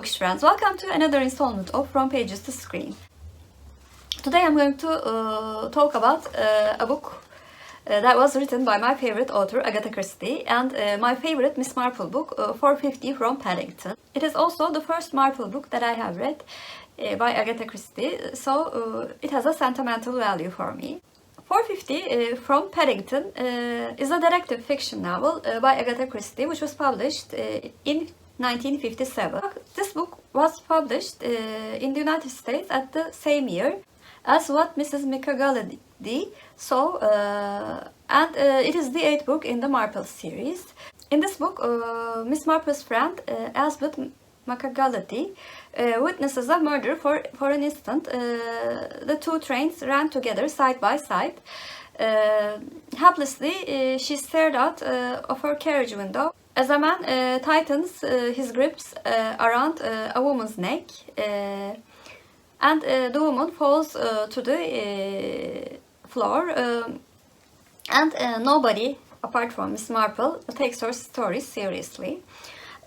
Bookish friends, welcome to another installment of From Pages to Screen. Today I'm going to talk about a book that was written by my favorite author Agatha Christie and my favorite Miss Marple book, 450 from Paddington. It is also the first Marple book that I have read by Agatha Christie, so it has a sentimental value for me. 450 from Paddington is a detective fiction novel by Agatha Christie, which was published in 1957. This book was published in the United States at the same year as What Mrs. McAgallady Saw, and it is the 8th book in the Marple series. In this book, Miss Marple's friend, Elizabeth McAgallady, witnesses a murder for an instant. The two trains ran together side by side. Helplessly, she stared out of her carriage window as a man tightens his grips around a woman's neck, and the woman falls to the floor, and nobody apart from Miss Marple takes her story seriously.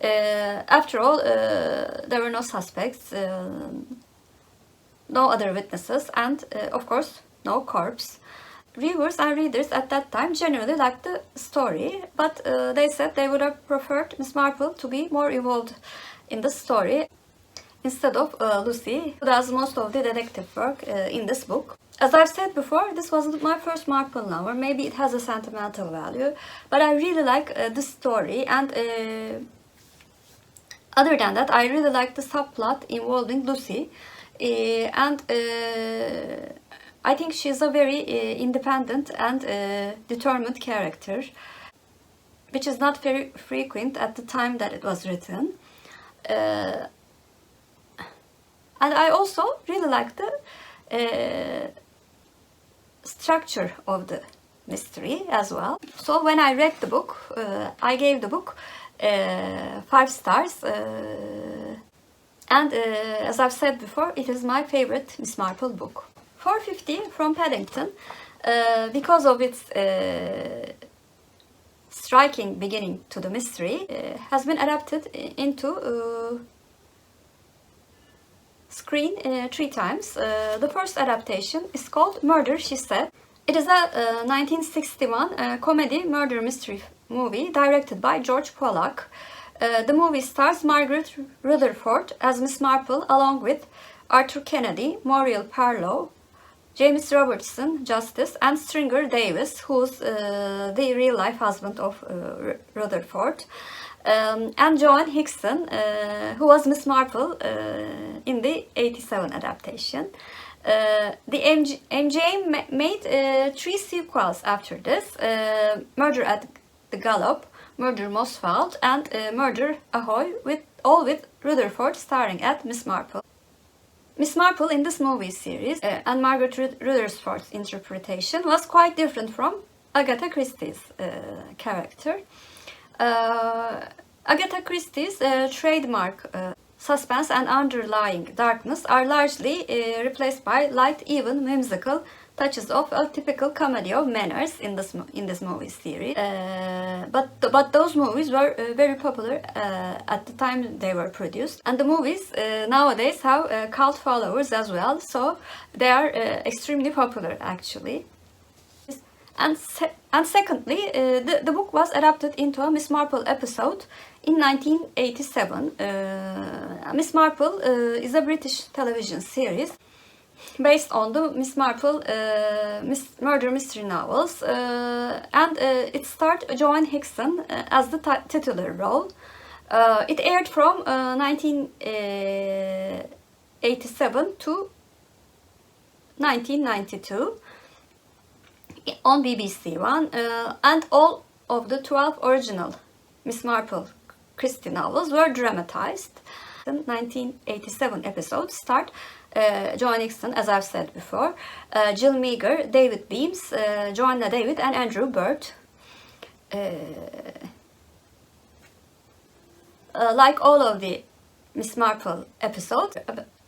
After all, there were no suspects, no other witnesses, and of course, no corpse. Viewers and readers at that time generally liked the story, but they said they would have preferred Miss Marple to be more involved in the story instead of Lucy, who does most of the detective work in this book. As I've said before, this wasn't my first Marple novel. Maybe it has a sentimental value, but I really like this story, and other than that, I really like the subplot involving Lucy, and I think she's a very independent and determined character, which is not very frequent at the time that it was written. And I also really like the structure of the mystery as well. So when I read the book, I gave the book 5 stars, and as I've said before, it is my favorite Miss Marple book. 450 from Paddington, because of its striking beginning to the mystery, has been adapted into screen 3 times. The first adaptation is called Murder, She Said. It is a 1961 comedy murder mystery movie directed by George Pollack. The movie stars Margaret Rutherford as Miss Marple along with Arthur Kennedy, Muriel Parlow, James Robertson, Justice, and Stringer Davis, who's the real-life husband of Rutherford, and Joan Hickson, who was Miss Marple in the 87 adaptation. The MGM made 3 sequels after this: Murder at the Gallop, Murder Most Foul, and Murder Ahoy, all with Rutherford starring as Miss Marple. Miss Marple in this movie series and Margaret Rutherford's interpretation was quite different from Agatha Christie's character. Agatha Christie's trademark suspense and underlying darkness are largely replaced by light, even whimsical touches of a typical comedy of manners in this movie series. But those movies were very popular at the time they were produced, and the movies nowadays have cult followers as well, so they are extremely popular actually. And secondly, the book was adapted into a Miss Marple episode in 1987. Miss Marple is a British television series based on the Miss Marple murder mystery novels, and it starred Joan Hickson as the titular role. It aired from 1987 to 1992 on BBC One, and all of the 12 original Miss Marple Christie novels were dramatized. The 1987 episode starred Joan Hickson, as I've said before, Jill Meagher, David Beams, Joanna David, and Andrew Bird. Like all of the Miss Marple episodes,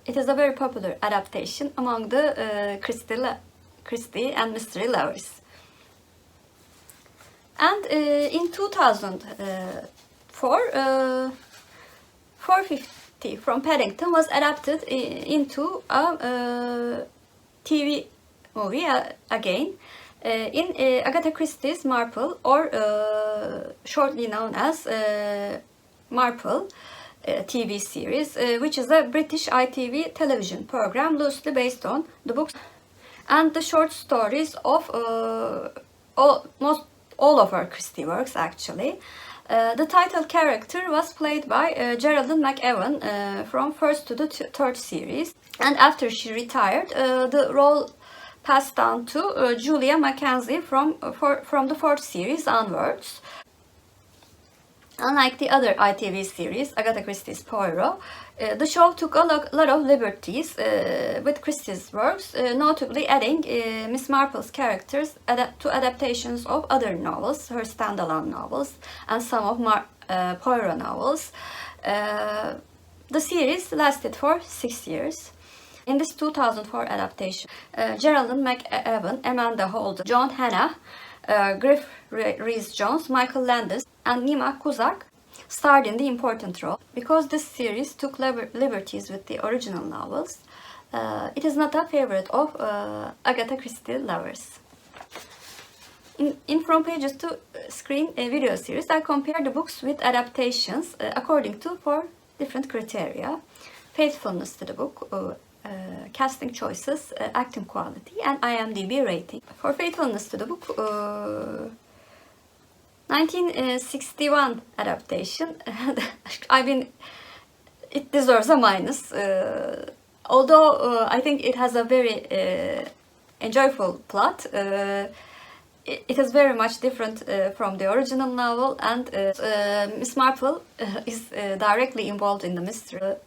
it is a very popular adaptation among the Christie and mystery lovers. And in 2004, 450 Christie from Paddington was adapted into a TV movie again in Agatha Christie's Marple, or shortly known as Marple TV series, which is a British ITV television program loosely based on the books and the short stories of almost all of her Christie works, actually. The title character was played by Geraldine McEwan from first to the third series, and after she retired, the role passed down to Julia Mackenzie from the fourth series onwards. Unlike the other ITV series, Agatha Christie's Poirot, the show took a lot of liberties with Christie's works, notably adding Miss Marple's characters to adaptations of other novels, her standalone novels, and some of Poirot novels. The series lasted for 6 years. In this 2004 adaptation, Geraldine McEwan, Amanda Holden, John Hannah, Griff Rhys-Jones, Michael Landis, and Nima Kuzak starred in the important role. Because this series took liberties with the original novels, it is not a favorite of Agatha Christie lovers. In From Pages to Screen video series, I compared the books with adaptations according to 4 different criteria: faithfulness to the book, casting choices, acting quality, and IMDb rating. For faithfulness to the book, 1961 adaptation, it deserves a minus, although I think it has a very enjoyable plot. It is very much different from the original novel, and Miss Marple is directly involved in the mystery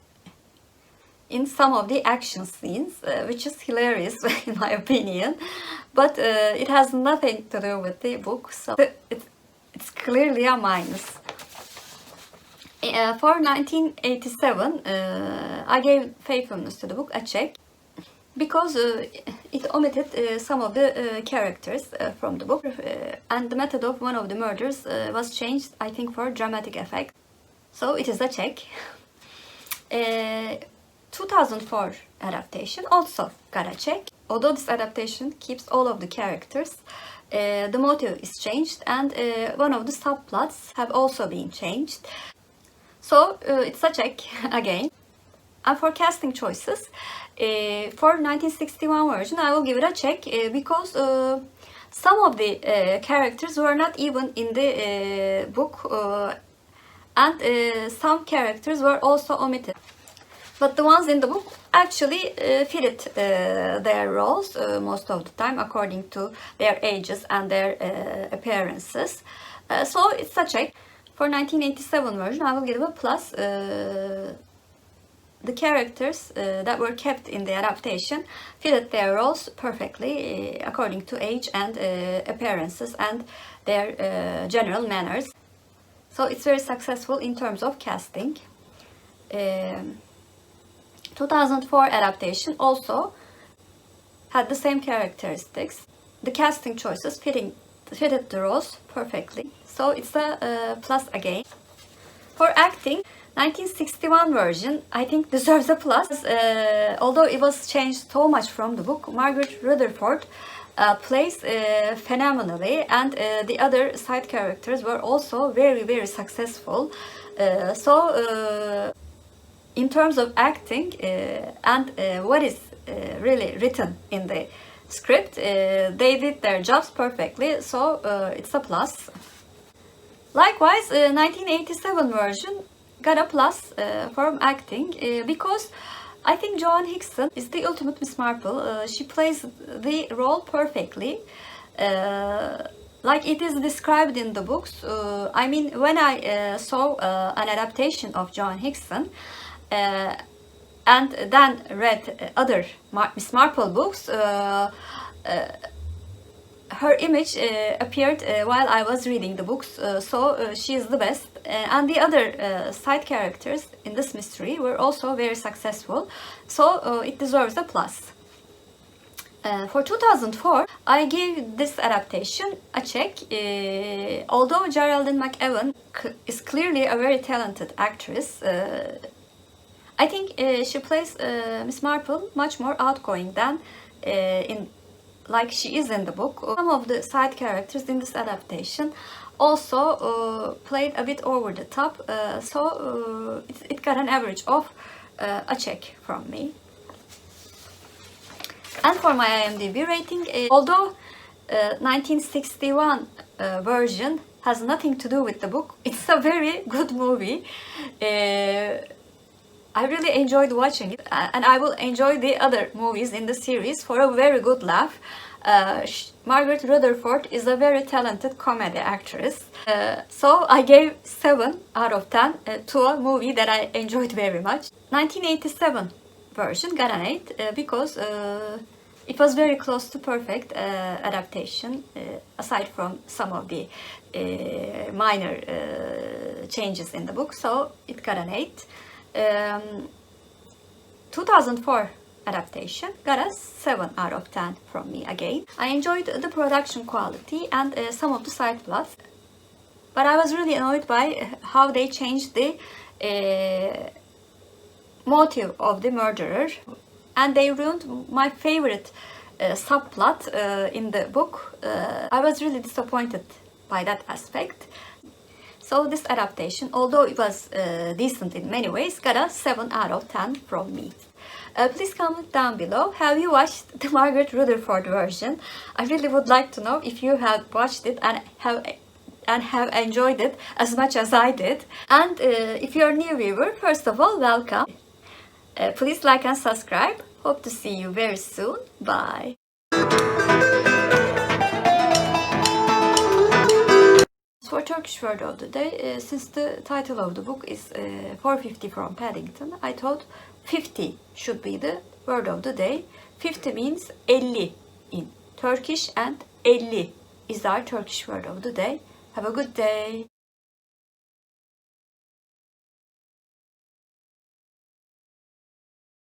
in some of the action scenes, which is hilarious in my opinion, but it has nothing to do with the book, so it's clearly a minus. For 1987, I gave faithfulness to the book a check, because it omitted some of the characters from the book, and the method of one of the murders was changed, I think, for dramatic effect, so it is a check. 2004 adaptation also got a check. Although this adaptation keeps all of the characters, the motive is changed, and one of the subplots have also been changed. So it's a check again. And for casting choices, for 1961 version, I will give it a check because some of the characters were not even in the book, and some characters were also omitted. But the ones in the book actually fitted their roles most of the time according to their ages and their appearances. So it's a check. For 1987 version, I will give a plus. The characters that were kept in the adaptation fitted their roles perfectly according to age and appearances and their general manners. So it's very successful in terms of casting. 2004 adaptation also had the same characteristics. The casting choices fitted the roles perfectly. So it's a plus again. For acting, 1961 version, I think, deserves a plus. Although it was changed so much from the book, Margaret Rutherford plays phenomenally, and the other side characters were also very, very successful. In terms of acting and what is really written in the script, they did their jobs perfectly, so it's a plus. Likewise, 1987 version got a plus for acting because I think Joan Hickson is the ultimate Miss Marple. She plays the role perfectly, like it is described in the books. I mean, when I saw an adaptation of Joan Hickson, and then read other Miss Marple books, her image appeared while I was reading the books, so she is the best. And the other side characters in this mystery were also very successful, so it deserves a plus. For 2004, I gave this adaptation a check. Although Geraldine McEwan is clearly a very talented actress, I think she plays Miss Marple much more outgoing than like she is in the book. Some of the side characters in this adaptation also played a bit over the top, so it got an average of a check from me. And for my IMDb rating, although 1961 version has nothing to do with the book, it's a very good movie. I really enjoyed watching it, and I will enjoy the other movies in the series for a very good laugh. Margaret Rutherford is a very talented comedy actress. So I gave 7 out of 10 to a movie that I enjoyed very much. 1987 version got an 8 because it was very close to perfect adaptation, aside from some of the minor changes in the book, so it got an 8. 2004 adaptation got a 7 out of 10 from me again. I enjoyed the production quality and some of the side plots, but I was really annoyed by how they changed the motive of the murderer, and they ruined my favorite subplot in the book. I was really disappointed by that aspect. So this adaptation, although it was decent in many ways, got a 7 out of 10 from me. Please comment down below, have you watched the Margaret Rutherford version? I really would like to know if you have watched it and have enjoyed it as much as I did. And if you're a new viewer, first of all, welcome. Please like and subscribe. Hope to see you very soon. Bye. For Turkish word of the day, since the title of the book is 450 from Paddington, I thought 50 should be the word of the day. 50 means 50 in Turkish, and 50 is our Turkish word of the day. Have a good day.